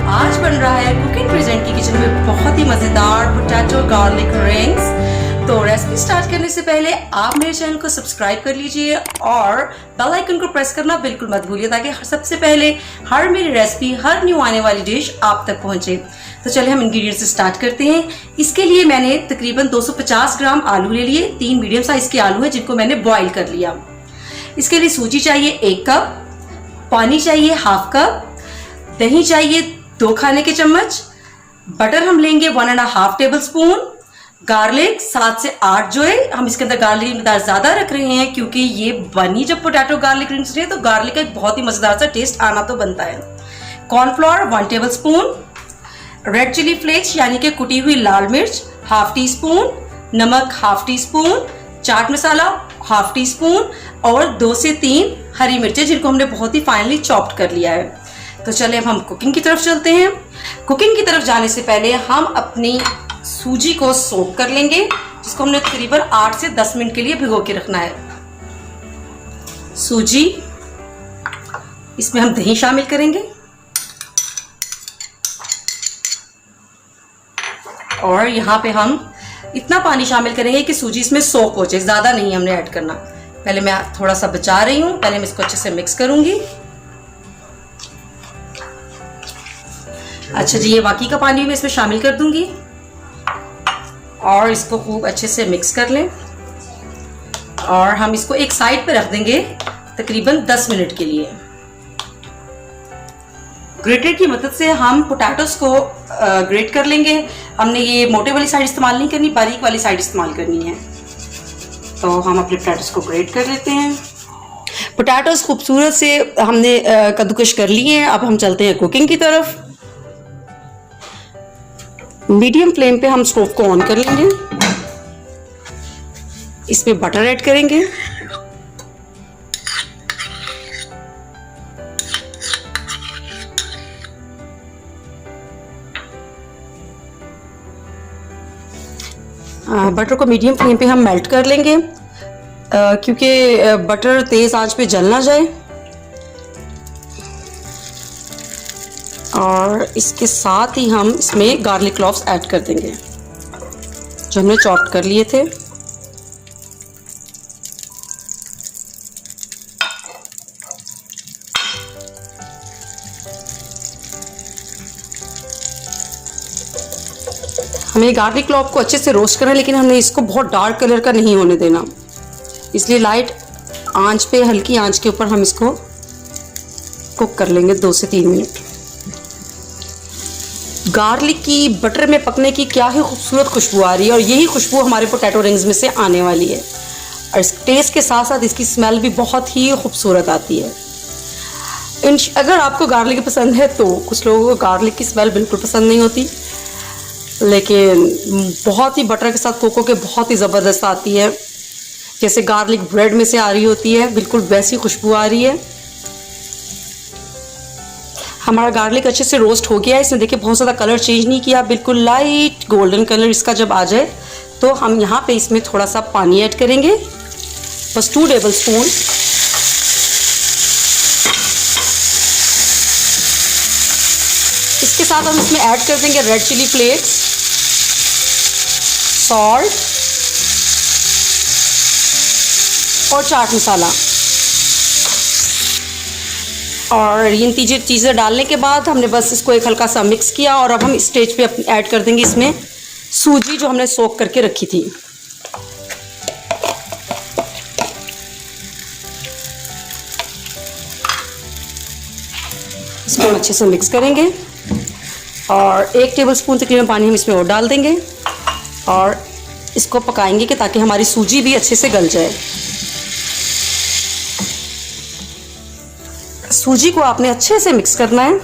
आज बन रहा है कुकिंग प्रेजेंट की किचन में बहुत ही मजेदार पोटैटो गार्लिक रिंग्स। तो रेसिपी स्टार्ट करने से पहले आप मेरे चैनल को सब्सक्राइब कर लीजिए और बेल आइकन को प्रेस करना बिल्कुल मत भूलिए ताकि सबसे पहले हर मेरी रेसिपी, हर न्यू आने वाली डिश आप तक पहुंचे। तो चलिए हम इंग्रेडिएंट्स से स्टार्ट करते हैं। इसके लिए मैंने तकरीबन 250 ग्राम आलू ले लिए। 3 मीडियम साइज के आलू हैं जिनको मैंने बॉईल कर लिया। इसके लिए सूजी चाहिए 1 कप, पानी चाहिए हाफ कप, दही चाहिए 2 खाने के चम्मच, बटर हम लेंगे 1.5 टेबल स्पून, गार्लिक 7 से 8 जो है। हम इसके अंदर गार्लिक की मिकदार ज्यादा रख रहे हैं क्योंकि ये बनी जब पोटैटो गार्लिक रिंग्स रहे तो गार्लिक का एक बहुत ही मजेदार सा टेस्ट आना तो बनता है। Cornflour 1 tablespoon, red chilli flakes यानी कि कुटी हुई लाल मिर्च हाफ टी स्पून, नमक half teaspoon, chaat masala half teaspoon और 2 से 3 हरी मिर्चें जिनको हमने बहुत ही फाइनली चॉप्ड कर लिया है। तो चले अब हम कुकिंग की तरफ चलते हैं। कुकिंग की तरफ जाने से पहले हम अपनी सूजी को सोक कर लेंगे जिसको हमने तकरीबन 8 से 10 मिनट के लिए भिगो के रखना है। सूजी, इसमें हम दही शामिल करेंगे और यहाँ पे हम इतना पानी शामिल करेंगे कि सूजी इसमें सोक हो जाए, ज्यादा नहीं हमने ऐड करना। पहले मैं थोड़ा सा बचा रही हूँ, पहले मैं इसको अच्छे से मिक्स करूंगी। अच्छा जी, ये बाकी का पानी मैं इसमें शामिल कर दूंगी और इसको खूब अच्छे से मिक्स कर लें और हम इसको एक साइड पे रख देंगे तकरीबन 10 मिनट के लिए। ग्रेटर की मदद से हम पोटैटोस को ग्रेट कर लेंगे। हमने ये मोटे वाली साइड इस्तेमाल नहीं करनी, बारीक वाली साइड इस्तेमाल करनी है। तो हम अपने पोटैटोस को ग्रेट कर लेते हैं। पोटैटोस खूबसूरत से हमने कद्दूकश कर लिए हैं। अब हम चलते हैं कुकिंग की तरफ। मीडियम फ्लेम पे हम स्टोव को ऑन कर लेंगे। इसमें बटर ऐड करेंगे। बटर को मीडियम फ्लेम पे हम मेल्ट कर लेंगे क्योंकि बटर तेज आंच पे जल ना जाए। और इसके साथ ही हम इसमें गार्लिक क्लॉव्स ऐड कर देंगे जो हमने चॉप्ड कर लिए थे। हमें गार्लिक क्लॉव को अच्छे से रोस्ट करना है लेकिन हमने इसको बहुत डार्क कलर का नहीं होने देना, इसलिए लाइट आंच पे, हल्की आंच के ऊपर हम इसको कुक कर लेंगे 2 से 3 मिनट। गार्लिक की बटर में पकने की क्या ही खूबसूरत खुशबू आ रही है और यही खुशबू हमारे पोटैटो रिंग्स में से आने वाली है और इस टेस्ट के साथ साथ इसकी स्मेल भी बहुत ही खूबसूरत आती है। अगर आपको गार्लिक पसंद है तो कुछ लोगों को गार्लिक की स्मेल बिल्कुल पसंद नहीं होती, लेकिन बहुत ही बटर के साथ कोको के बहुत ही ज़बरदस्त आती है। जैसे गार्लिक ब्रेड में से आ रही होती है, बिल्कुल वैसी खुशबू आ रही है। हमारा गार्लिक अच्छे से रोस्ट हो गया है। इसमें देखिए बहुत ज़्यादा कलर चेंज नहीं किया, बिल्कुल लाइट गोल्डन कलर इसका जब आ जाए तो हम यहाँ पे इसमें थोड़ा सा पानी ऐड करेंगे, बस 2 टेबल स्पून। इसके साथ हम इसमें ऐड कर देंगे रेड चिली फ्लेक्स, सॉल्ट और चाट मसाला। और इन 3 चीज़ें डालने के बाद हमने बस इसको एक हल्का सा मिक्स किया और अब हम इस स्टेज पे ऐड कर देंगे इसमें सूजी जो हमने सोक करके रखी थी। इसको हम अच्छे से मिक्स करेंगे और 1 टेबल स्पून तकरीबन पानी हम इसमें और डाल देंगे और इसको पकाएंगे कि ताकि हमारी सूजी भी अच्छे से गल जाए। सूजी को आपने अच्छे से मिक्स करना है।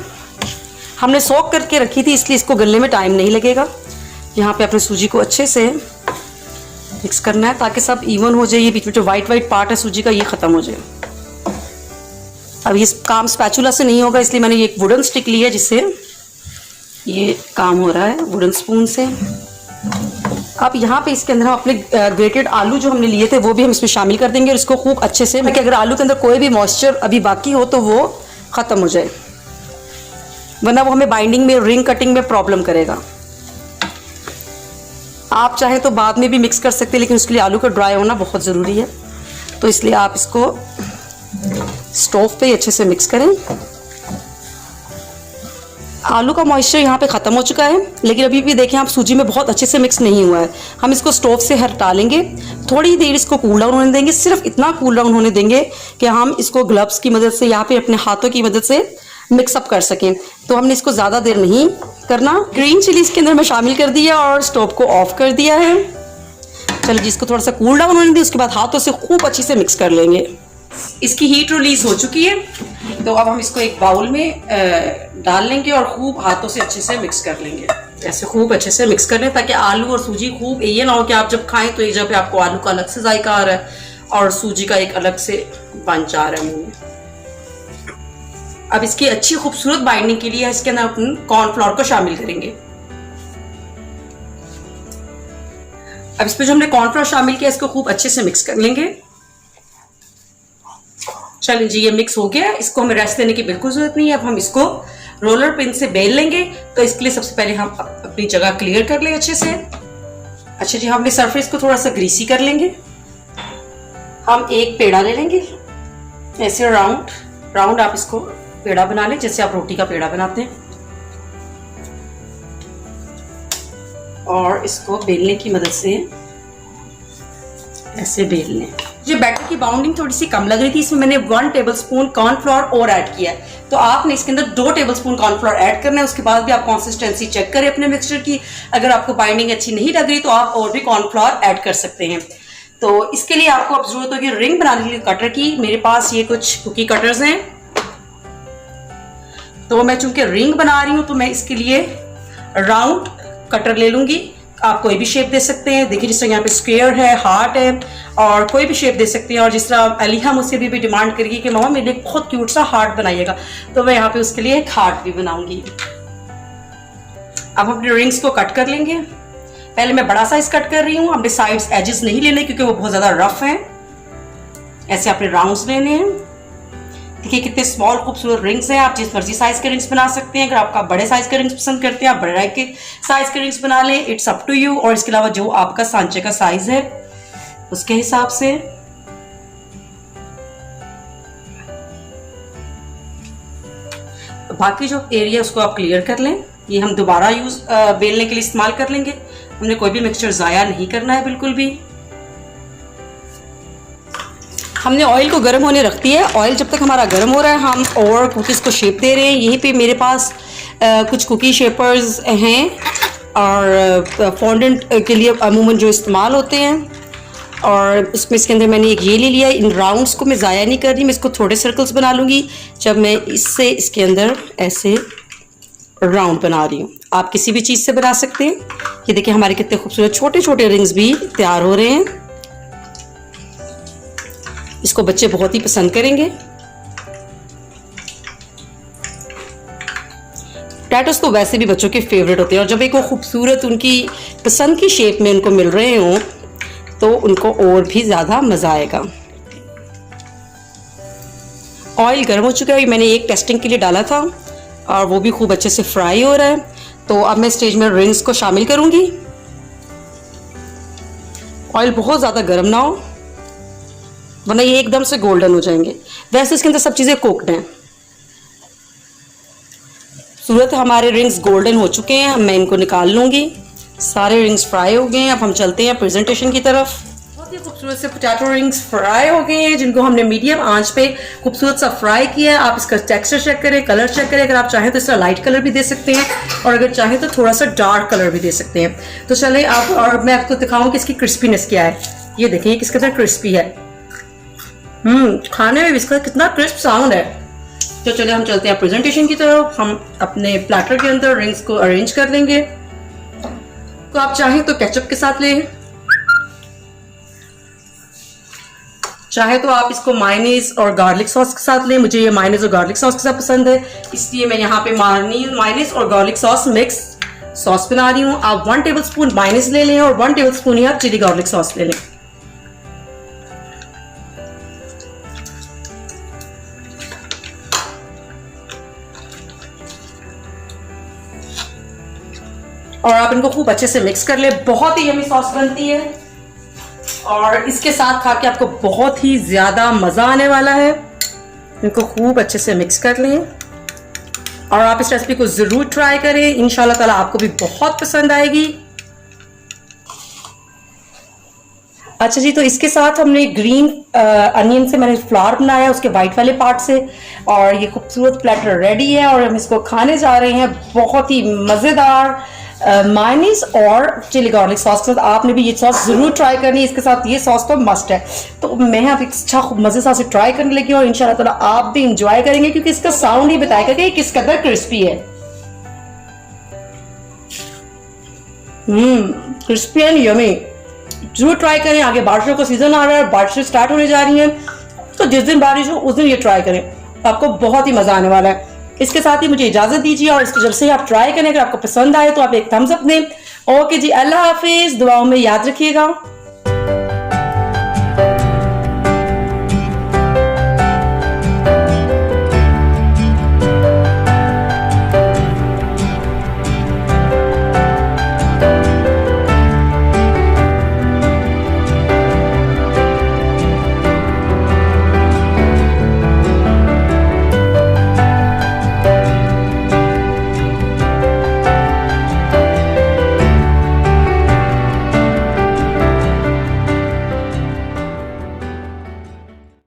हमने सोक करके रखी थी इसलिए इसको गलने में टाइम नहीं लगेगा। यहाँ पे अपने सूजी को अच्छे से मिक्स करना है ताकि सब इवन हो जाए। ये बीच में जो वाइट पार्ट है सूजी का ये ख़त्म हो जाए। अब ये काम स्पैचुला से नहीं होगा इसलिए मैंने ये एक वुडन स्टिक ली है जिससे ये काम हो रहा है, वुडन स्पून से। अब यहाँ पे इसके अंदर हम अपने ग्रेटेड आलू जो हमने लिए थे वो भी हम इसमें शामिल कर देंगे और इसको खूब अच्छे से, अगर आलू के अंदर कोई भी मॉइस्चर अभी बाकी हो तो वो ख़त्म हो जाए। वरना वो हमें बाइंडिंग में, रिंग कटिंग में प्रॉब्लम करेगा। आप चाहें तो बाद में भी मिक्स कर सकते हैं, लेकिन उसके लिए आलू का ड्राई होना बहुत ज़रूरी है, तो इसलिए आप इसको स्टोव पे अच्छे से मिक्स करें। आलू का मॉइस्चर यहाँ पे ख़त्म हो चुका है, लेकिन अभी भी देखें आप सूजी में बहुत अच्छे से मिक्स नहीं हुआ है। हम इसको स्टोव से हटा लेंगे, थोड़ी देर इसको कूल डाउन होने देंगे, सिर्फ इतना कूल डाउन होने देंगे कि हम इसको ग्लव्स की मदद से या फिर अपने हाथों की मदद से मिक्सअप कर सकें। तो हमने इसको ज़्यादा देर नहीं करना। ग्रीन चिली इसके अंदर मैं शामिल कर दिया और स्टोव को ऑफ कर दिया है। चलो जी, इसको थोड़ा सा कूल डाउन होने दें, उसके बाद हाथों से खूब अच्छी से मिक्स कर लेंगे। इसकी हीट रिलीज हो चुकी है, तो अब हम इसको एक बाउल में डाल लेंगे और खूब हाथों से अच्छे से मिक्स कर लेंगे। ऐसे खूब अच्छे से मिक्स कर लें ताकि आलू और सूजी खूब, ये ना हो कि आप जब खाएं तो एक जगह पे आपको आलू का अलग से जायका आ रहा है और सूजी का एक अलग से पंच आ रहा है मुंह में। अब इसकी अच्छी खूबसूरत बाइंडिंग के लिए इसके अंदर अपन कॉर्नफ्लोर को शामिल करेंगे। अब इस पर जो हमने कॉर्नफ्लोर शामिल किया, इसको खूब अच्छे से मिक्स कर लेंगे। चलिए जी, ये मिक्स हो गया। इसको हमें रेस्ट देने की बिल्कुल जरूरत नहीं है। अब हम इसको रोलर पिन से बेल लेंगे। तो इसके लिए सबसे पहले हम अपनी जगह क्लियर कर लें अच्छे से। अच्छा जी, हम अपने सरफेस को थोड़ा सा ग्रीसी कर लेंगे। हम एक पेड़ा ले लेंगे, ऐसे राउंड आप इसको पेड़ा बना लें, जैसे आप रोटी का पेड़ा बनाते हैं, और इसको बेलने की मदद से ऐसे बेल लें। ये बैटर की बाउंडिंग थोड़ी सी कम लग रही थी, इसमें मैंने 1 टेबलस्पून कॉर्नफ्लोर और ऐड किया है। तो आपने इसके अंदर 2 टेबलस्पून कॉर्नफ्लोर ऐड करना है। उसके बाद भी आप कंसिस्टेंसी चेक करें अपने मिक्सचर की। अगर आपको बाइंडिंग अच्छी नहीं लग रही तो आप और भी कॉर्नफ्लोर ऐड कर सकते हैं। तो इसके लिए आपको अब जरूरत होगी रिंग बनाने के लिए कटर की। मेरे पास ये कुछ कुकी कटर्स हैं, तो मैं चूंकि रिंग बना रही हूं तो मैं इसके लिए राउंड कटर ले लूंगी। आप कोई भी शेप दे सकते हैं। देखिए, जिस तरह यहाँ पे स्क्वायर है, हार्ट है, और कोई भी शेप दे सकते हैं। और जिस तरह अलीहा मुझसे भी डिमांड करेगी कि मामा मेरे लिए बहुत क्यूट सा हार्ट बनाइएगा, तो मैं यहाँ पे उसके लिए एक हार्ट भी बनाऊंगी। अब अपने रिंग्स को कट कर लेंगे। पहले मैं बड़ा साइज कट कर रही हूँ। अपने साइड्स एजेस नहीं लेने क्योंकि वो बहुत ज्यादा रफ हैं। ऐसे अपने राउंड्स लेने हैं। देखिए कितने स्मॉल खूबसूरत रिंग्स हैं। आप जिस मर्जी साइज के रिंग्स बना सकते हैं। अगर आपका बड़े साइज के रिंग्स पसंद करते हैं, आप बड़े के साइज के रिंग्स बना लें, इट्स अप टू यू। और इसके अलावा जो आपका सांचे का साइज है उसके हिसाब से। बाकी जो एरिया उसको आप क्लियर कर लें। ये हम दोबारा बेलने के लिए इस्तेमाल कर लेंगे। हमने कोई भी मिक्सचर ज़ाया नहीं करना है बिल्कुल भी। हमने ऑयल को गर्म होने रख दिया है। ऑयल जब तक हमारा गर्म हो रहा है, हम और कुकीज़ को शेप दे रहे हैं। यहीं पे मेरे पास कुछ कुकी शेपर्स हैं और फॉन्डेंट के लिए अमूमन जो इस्तेमाल होते हैं। और उसमें इसके अंदर मैंने एक ये ले लिया। इन राउंड्स को मैं ज़ाया नहीं कर रही, मैं इसको थोड़े सर्कल्स बना लूँगी जब मैं इससे इसके अंदर ऐसे राउंड बना रही हूँ। आप किसी भी चीज़ से बना सकते हैं। ये देखिए हमारे कितने खूबसूरत छोटे छोटे रिंग्स भी तैयार हो रहे हैं। इसको बच्चे बहुत ही पसंद करेंगे। टैटोस तो वैसे भी बच्चों के फेवरेट होते हैं, और जब एक वो खूबसूरत उनकी पसंद की शेप में उनको मिल रहे हों तो उनको और भी ज़्यादा मज़ा आएगा। ऑयल गर्म हो चुका है। मैंने एक टेस्टिंग के लिए डाला था और वो भी खूब अच्छे से फ्राई हो रहा है। तो अब मैं स्टेज में रिंग्स को शामिल करूँगी। ऑयल बहुत ज़्यादा गर्म ना हो, वरना ये एकदम से गोल्डन हो जाएंगे। वैसे इसके अंदर सब चीज़ें कुक्ड हैं। सूरत हमारे रिंग्स गोल्डन हो चुके हैं। अब मैं इनको निकाल लूँगी। सारे रिंग्स फ्राई हो गए हैं। अब हम चलते हैं प्रेजेंटेशन की तरफ। बहुत ही खूबसूरत से पोटैटो रिंग्स फ्राई हो गए हैं, जिनको हमने मीडियम आंच पे खूबसूरत सा फ्राई किया है। आप इसका टेक्सचर चेक करें, कलर चेक करें। अगर आप चाहें तो इसका लाइट कलर भी दे सकते हैं, और अगर चाहें तो थोड़ा सा डार्क कलर भी दे सकते हैं। तो चले आप, और मैं आपको दिखाऊँ कि इसकी क्रिस्पीनेस क्या है। ये देखें किस कदर क्रिस्पी है। खाने में इसका कितना क्रिस्प साउंड है। तो चले हम चलते हैं प्रेजेंटेशन की तरफ। हम अपने प्लेटर के अंदर रिंग्स को अरेंज कर लेंगे। तो आप चाहें तो केचप के साथ लें, चाहे तो आप इसको मायोनीज और गार्लिक सॉस के साथ लें। मुझे ये मायोनीज और गार्लिक सॉस के साथ पसंद है, इसलिए मैं यहाँ पे मायोनीज और गार्लिक सॉस मिक्स सॉस बना रही हूँ। आप 1 टेबलस्पून मायोनीज ले लें और 1 टेबलस्पून ही आप चिली गार्लिक सॉस ले लें। और आप इनको खूब अच्छे से मिक्स कर ले। बहुत ही यमी सॉस बनती है और इसके साथ खा के आपको बहुत ही ज़्यादा मज़ा आने वाला है। इनको खूब अच्छे से मिक्स कर लें और आप इस रेसिपी को ज़रूर ट्राई करें, इंशाल्लाह ताला आपको भी बहुत पसंद आएगी। अच्छा जी, तो इसके साथ हमने ग्रीन अनियन से मैंने फ्लावर बनाया उसके वाइट वाले पार्ट से, और ये खूबसूरत प्लेटर रेडी है और हम इसको खाने जा रहे हैं बहुत ही मज़ेदार मायोनीज और चिली गार्लिक सॉस के साथ। आपने भी ये सॉस ज़रूर ट्राई करनी है, इसके साथ ये सॉस तो मस्ट है। तो मैं अब अच्छा खूब मज़े से ट्राई करने लगी और इंशाल्लाह ताला आप भी इंजॉय करेंगे क्योंकि इसका साउंड ही बताएगा कि किस कदर क्रिस्पी है। क्रिस्पी एंड यमी, जरूर ट्राई करें। आगे बारिशों का सीजन आ रहा है, बारिशें स्टार्ट होने जा रही हैं, तो जिस दिन बारिश हो उस दिन ये ट्राई करें, आपको बहुत ही मज़ा आने वाला है। इसके साथ ही मुझे इजाज़त दीजिए और इसको जब से आप ट्राई करें, अगर आपको पसंद आए तो आप एक थम्स अप दें। ओके जी, अल्लाह हाफिज़, दुआओं में याद रखिएगा।